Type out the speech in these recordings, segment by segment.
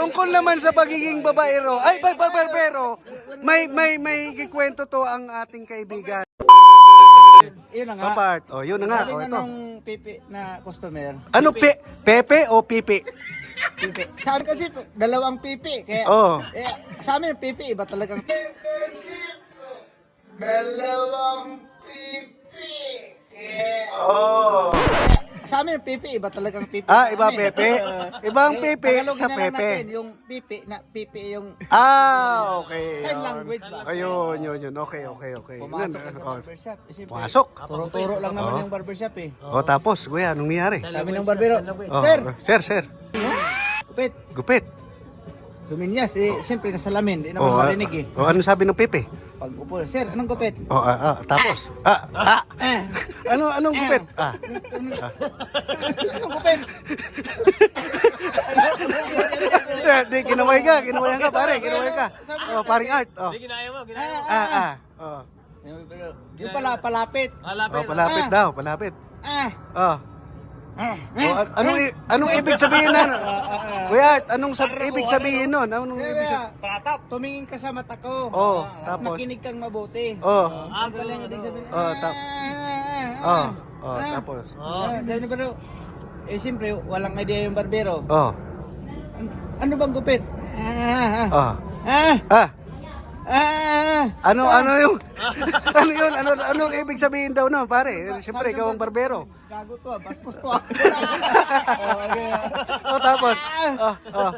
tungkol naman sa pagiging babaero, ay barbero, may kikwento to ang ating kaibigan. Yun na nga. Papart. Oh, yun na nga. Sabi Oh, nga ito. nung pipi na customer. Ano pepe o pipi? Pipi. Sa amin kasi dalawang pipi. Kaya, Oh. sa amin pipi, iba talagang dalawang pipi. Kaya, Oh. sa amin pipi, iba talagang pipi. Ah, sa iba amin. pepe. Ibang pepe Tagalogin sa na lang pepe. natin, yung pipi yung Ah, okay. sign language ba? Ayun, yun. Okay. Pumasok ka sa Oh, barbershop. Siyempre, Pumasok. Turo-turo lang naman yung barbershop eh. Oh, tapos, kuya, anong nangyari? Sabi ng barbero, Oh, Sir, sir. kupit, Gupit. luminyas eh. Siyempre nasa lamin, di naman Oh, marinig eh. oh, ano sabi ng pepe? Pag upo, Sir, anong kupit? Oh, tapos. Anong gupit? Anong kupit? Di, ginawayan ka, pare, ginawayan ka. Oh, paring art. Oh. Ginaya mo. Oh. Yung pala, palapit. Oh, palapit daw, palapit. Ah, Oh. ah, Oh, anong ibig sabihin na? Kuya, Art, ibig sabihin nun? Anong ibig sabihin? Pratap. Tumingin ka sa mata ko. Oh, At tapos? makinig kang mabuti. Oh. Ang pala yung ibig sabihin. Oh, tapos. Sabi ni barbero, siyempre, walang idea yung barbero. Oh. Ano bang gupit? Oh. Ah, Ano yung anong ibig sabihin daw no, pare? Siyempre ikaw ang barbero. Gago to ah, bastos to ah. Oh, tapos. Oh.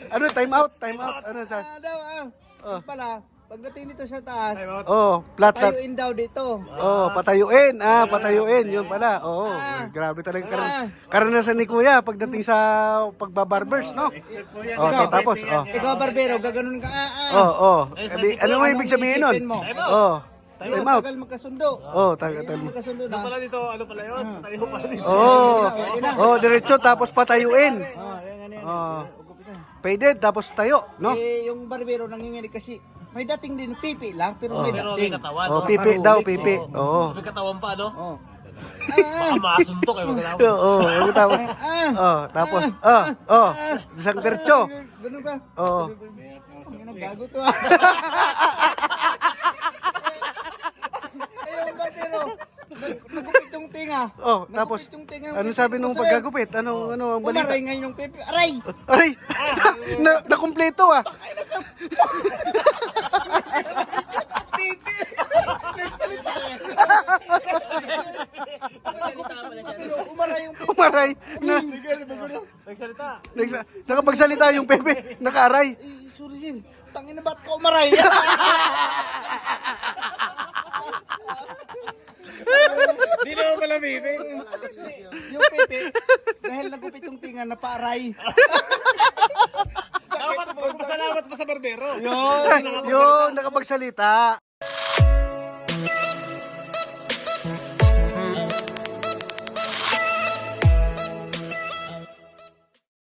Ano time out? Ano sa? Yung pala, pagdating dito sa taas, Oh, flat. tayuin daw dito. Oh, patayuin, yun pala. Oo, grabe talaga karanasan ni Kuya pagdating sa pagbabarbers, no? Oh, tapos, oh. Ikaw barbero, gaganon ka. Oh. Ano mo ibig sabihin nun? Isipin mo? Oh, time out. Tagal magkasundo. Oh, tagal. Magkasundo na. Pala dito, ano pala yun? Patayo pala dito. Oh, diretso tapos patayuin. Yan. Oh. Faded tapos tayo, no? Yung barbero nanginginig kasi may dating din pipi lang pero may Pero may dating. katawan. Oh, no? pipi daw, pipi. Oo. May katawan pa, no? Oh. Baka masuntok eh. Magkalaman. Oo, tapos. Oh, tapos. Isang diretso. Ganun ka. Oo. Ang gago to ah. Yung barbero, nagupit yung tinga. Oh, tapos. Nagupit yung tinga. Ano sabi nung pagkagupit? Ano ang balita? Umaray ngayon yung pipi. Aray! Aray! Nakumpleto ah. Pipi! Pero umaray yung pipi. Umaray. Nagsalita. Nakapagsalita yung Pepe. Nakaaray. Sorry Jim, tangin na ba't ka umaray? Di naman pala, baby. Yung pipi, dahil nagupit yung tinga na paaray. Dapat magpasalamat pa sa barbero. Yun, nakapagsalita.